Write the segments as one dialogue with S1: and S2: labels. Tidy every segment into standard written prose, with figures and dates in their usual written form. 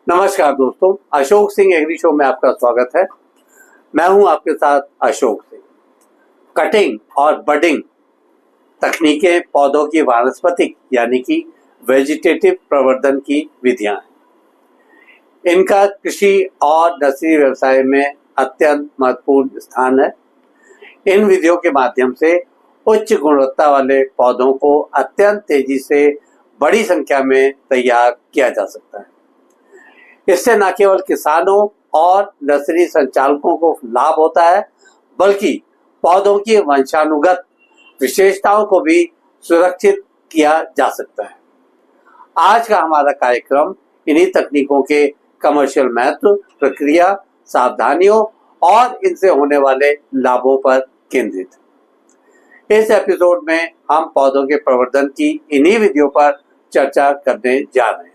S1: नमस्कार दोस्तों, Ashok Singh agree show में आपका स्वागत है। मैं हूं आपके साथ अशोक सिंह। कटिंग और बडिंग तकनीकें पौधों की वानस्पतिक यानी कि वेजिटेटिव प्रवर्धन की विधियां हैं। इनका कृषि और नर्सरी व्यवसाय में अत्यंत महत्वपूर्ण स्थान है। इन विधियों के माध्यम से उच्च गुणवत्ता वाले पौधों को अत्यंत तेजी से बड़ी संख्या में तैयार किया जा सकता है। इससे न केवल किसानों और नर्सरी संचालकों को लाभ होता है, बल्कि पौधों की वंशानुगत विशेषताओं को भी सुरक्षित किया जा सकता है। आज का हमारा कार्यक्रम इन्हीं तकनीकों के कमर्शियल महत्व, प्रक्रिया, सावधानियों और इनसे होने वाले लाभों पर केंद्रित है। इस एपिसोड में हम पौधों के प्रवर्धन की इन्हीं विधियों पर चर्चा करने जा रहे हैं।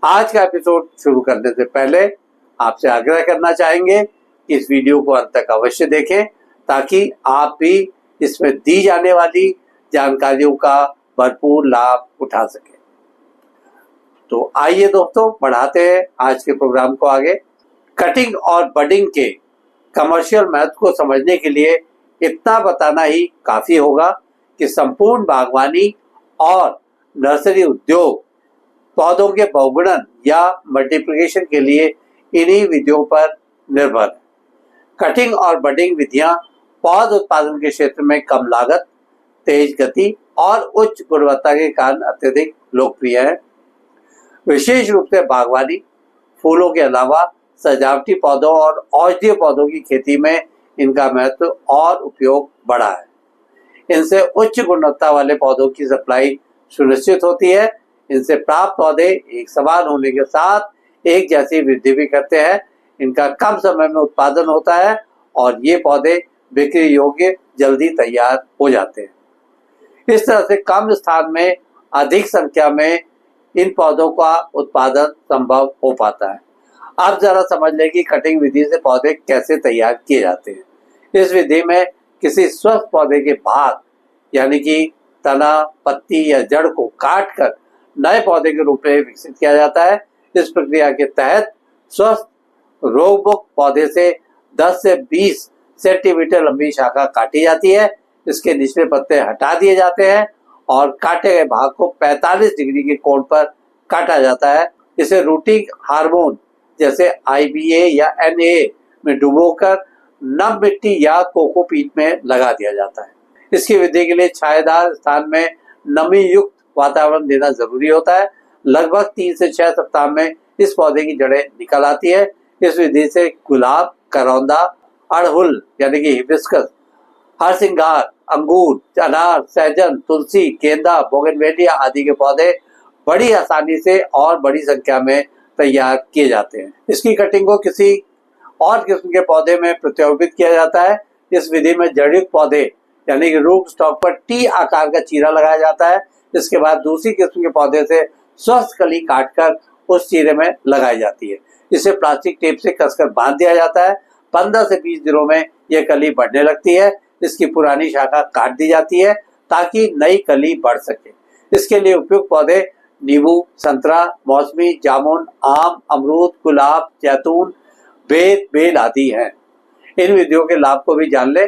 S1: आज का एपिसोड शुरू करने से पहले आपसे आग्रह करना चाहेंगे कि इस वीडियो को अंत तक अवश्य देखें, ताकि आप भी इसमें दी जाने वाली जानकारियों का भरपूर लाभ उठा सकें। तो आइए दोस्तों, बढ़ाते हैं आज के प्रोग्राम को आगे। कटिंग और बडिंग के कमर्शियल महत्व को समझने के लिए इतना बताना ही काफी होगा कि संपूर्ण बागवानी और नर्सरी उद्योग पौधों के बहुगुणन या मल्टीप्लिकेशन के लिए इन्हीं विधियों पर निर्भर है। कटिंग और बडिंग विधियां पौध उत्पादन के क्षेत्र में कम लागत, तेज गति और उच्च गुणवत्ता के कारण अत्यधिक लोकप्रिय है। विशेष रूप से बागवानी, फूलों के अलावा सजावटी पौधों और औषधीय पौधों की खेती में इनका महत्व और उपयोग बढ़ा है। इनसे उच्च गुणवत्ता वाले पौधों की सप्लाई सुनिश्चित होती है। इनसे प्राप्त पौधे एक समान होने के साथ एक जैसी वृद्धि भी करते हैं। इनका कम समय में उत्पादन होता है और ये पौधे बिक्री योग्य जल्दी तैयार हो जाते हैं। इस तरह से कम स्थान में अधिक संख्या में इन पौधों का उत्पादन संभव हो पाता है। अब जरा समझ लें कि कटिंग विधि से पौधे कैसे तैयार किए जाते हैं। इस विधि में किसी स्वस्थ पौधे के भाग यानी कि तना, पत्ती या जड़ को काट कर नए पौधे के रूप में विकसित किया जाता है। इस प्रक्रिया के तहत स्वस्थ रोगमुक्त पौधे से 10 से 20 सेंटीमीटर लंबी शाखा काटी जाती है। इसके निचले पत्ते हटा दिए जाते हैं और काटे गए भाग को 45 डिग्री के कोण पर काटा जाता है। इसे रूटिंग हार्मोन जैसे IBA या NA में डुबोकर नम मिट्टी या कोकोपीट में लगा दिया जाता है। इसकी वृद्धि के लिए छायादार स्थान में नमी युक्त वातावरण देना जरूरी होता है। लगभग 3 से 6 सप्ताह में इस पौधे की जड़ें निकल आती है। इस विधि से गुलाब, करौंदा, अड़हुल यानी कि हिबिस्कस, हरसिंगार, अंगूर, अनार, सहजन, तुलसी, गेंदा, बोगनवेलिया आदि के पौधे बड़ी आसानी से और बड़ी संख्या में तैयार किए जाते हैं। इसकी कटिंग को किसी और किस्म के पौधे में प्रत्यारोपित किया जाता है। इस विधि में जड़युक्त पौधे यानी कि रूट स्टॉक पर T आकार का चीरा लगाया जाता है। इसके बाद दूसरी किस्म के पौधे से स्वस्थ कली काटकर उस चीरे में लगाई जाती है। इसे प्लास्टिक टेप से कसकर बांध दिया जाता है। 15 से 20 दिनों में यह कली बढ़ने लगती है। इसकी पुरानी शाखा काट दी जाती है ताकि नई कली बढ़ सके। इसके लिए उपयुक्त पौधे नींबू, संतरा, मौसमी, जामुन, आम, अमरूद, गुलाब, जैतून, बेर, बेल आदि हैं। इन विधियों के लाभ को भी जान ले।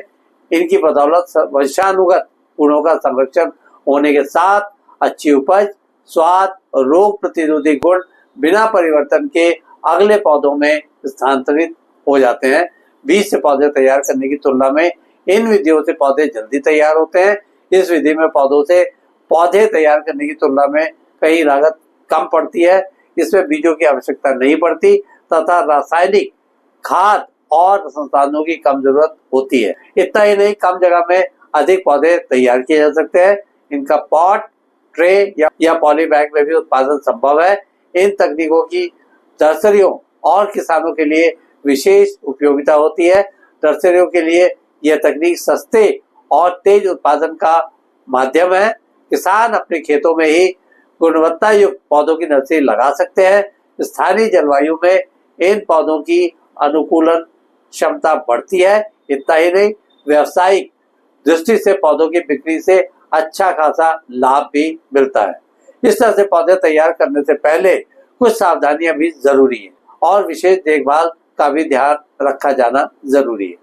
S1: इनकी बदौलत वंशानुगत गुणों का संरक्षण होने के साथ अच्छी उपज, स्वाद और रोग प्रतिरोधी गुण बिना परिवर्तन के अगले पौधों में स्थानांतरित हो जाते हैं। बीज से पौधे तैयार करने की तुलना में इन विधियों से पौधे जल्दी तैयार होते हैं। इस विधि में पौधों से पौधे तैयार करने की तुलना में कहीं लागत कम पड़ती है। इसमें बीजों की आवश्यकता नहीं पड़ती तथा रासायनिक खाद और संसाधनों की कम जरूरत होती है। इतना ही नहीं, कम जगह में अधिक पौधे तैयार किए जा सकते हैं। इनका पॉट, ट्रे या पॉली बैग में भी उत्पादन संभव है। इन तकनीकों की नर्सरियों और किसानों के लिए विशेष उपयोगिता होती है। नर्सरियों के लिए यह तकनीक सस्ते और तेज उत्पादन का माध्यम है। किसान अपने खेतों में ही गुणवत्ता युक्त पौधों की नर्सरी लगा सकते हैं। स्थानीय जलवायु में इन पौधों की अनुकूलन क्षमता बढ़ती है। इतना ही नहीं, व्यावसायिक दृष्टि से पौधों की बिक्री से अच्छा खासा लाभ भी मिलता है। इस तरह से पौधे तैयार करने से पहले कुछ सावधानियां भी जरूरी है और विशेष देखभाल का भी ध्यान रखा जाना जरूरी है।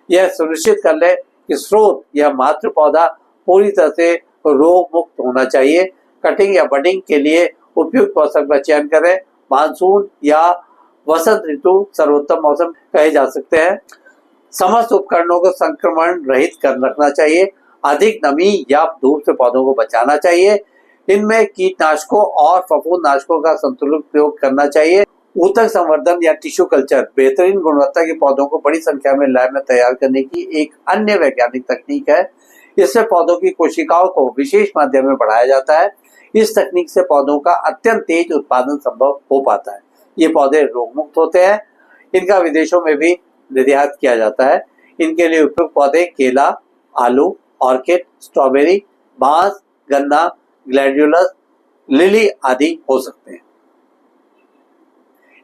S1: यह सुनिश्चित कर ले कि स्रोत या मातृ पौधा पूरी तरह से रोग मुक्त होना चाहिए। कटिंग या बडिंग के लिए उपयुक्त मौसम का चयन करें। मानसून या वसंत ऋतु सर्वोत्तम मौसम कहे जा सकते हैं। समस्त उपकरणों को संक्रमण रहित कर रखना चाहिए। अधिक नमी या धूप से पौधों को बचाना चाहिए। इनमें कीटनाशकों और फफूंदनाशकों का संतुलित प्रयोग करना चाहिए। ऊतक संवर्धन या टिश्यू कल्चर बेहतरीन गुणवत्ता के पौधों को बड़ी संख्या में लैब में तैयार करने की एक अन्य वैज्ञानिक तकनीक है। इससे पौधों की कोशिकाओं को विशेष माध्यम में बढ़ाया जाता है। इस तकनीक से पौधों का अत्यंत तेज उत्पादन संभव हो पाता है। ये पौधे रोग मुक्त होते हैं। इनका विदेशों में भी निर्यात किया जाता है। इनके लिए उपयुक्त पौधे केला, आलू, ऑर्किड, स्ट्रॉबेरी, बांस, गन्ना, ग्लैडियोलस, लिली आदि हो सकते हैं।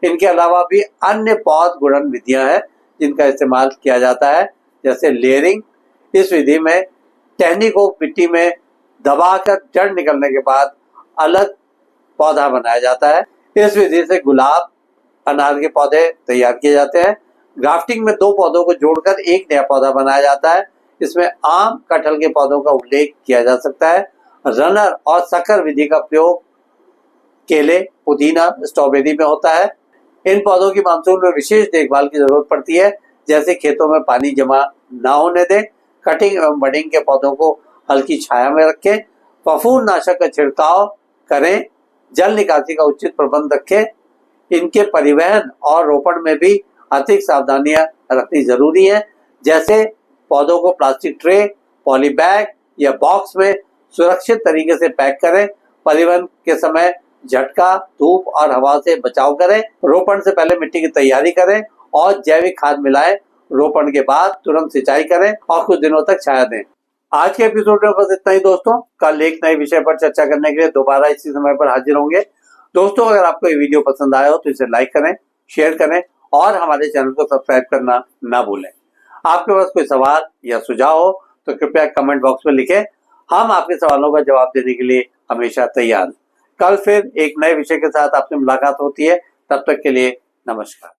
S1: इनके अलावा भी अन्य पौध गुणन विधियां हैं जिनका इस्तेमाल किया जाता है, जैसे लेयरिंग। इस विधि में टहनी को मिट्टी में दबाकर जड़ निकलने के बाद अलग पौधा बनाया जाता है। इस विधि से गुलाब, अनार के पौधे तैयार किए जाते हैं। ग्राफ्टिंग में दो पौधों को जोड़कर एक नया पौधा बनाया जाता है। इसमें आम, कटहल के पौधों का उल्लेख किया जा सकता है। रनर और सकर विधि का प्रयोग केले, पुदीना, स्ट्रॉबेरी में होता है। इन पौधों की मानसून में विशेष देखभाल की जरूरत पड़ती है, जैसे खेतों में पानी जमा ना होने दें। कटिंग एवं बडिंग के पौधों को हल्की छाया में रखें। फफूंदनाशक का छिड़काव करें। जल निकासी का उचित प्रबंध रखें। इनके परिवहन और रोपण में भी अधिक सावधानियां रखनी जरूरी है, जैसे पौधों को प्लास्टिक ट्रे, पॉली बैग या बॉक्स में सुरक्षित तरीके से पैक करें। परिवहन के समय झटका, धूप और हवा से बचाव करें। रोपण से पहले मिट्टी की तैयारी करें और जैविक खाद मिलाएं। रोपण के बाद तुरंत सिंचाई करें और कुछ दिनों तक छाया दें। आज के एपिसोड में बस इतना ही दोस्तों। कल एक नए विषय पर चर्चा करने के लिए दोबारा इसी समय पर हाजिर होंगे। दोस्तों, अगर आपको ये वीडियो पसंद आया हो तो इसे लाइक करें, शेयर करें और हमारे चैनल को सब्सक्राइब करना ना भूलें। आपके पास कोई सवाल या सुझाव हो तो कृपया कमेंट बॉक्स में लिखें। हम आपके सवालों का जवाब देने के लिए हमेशा तैयार हैं। कल फिर एक नए विषय के साथ आपसे मुलाकात होती है। तब तक के लिए नमस्कार।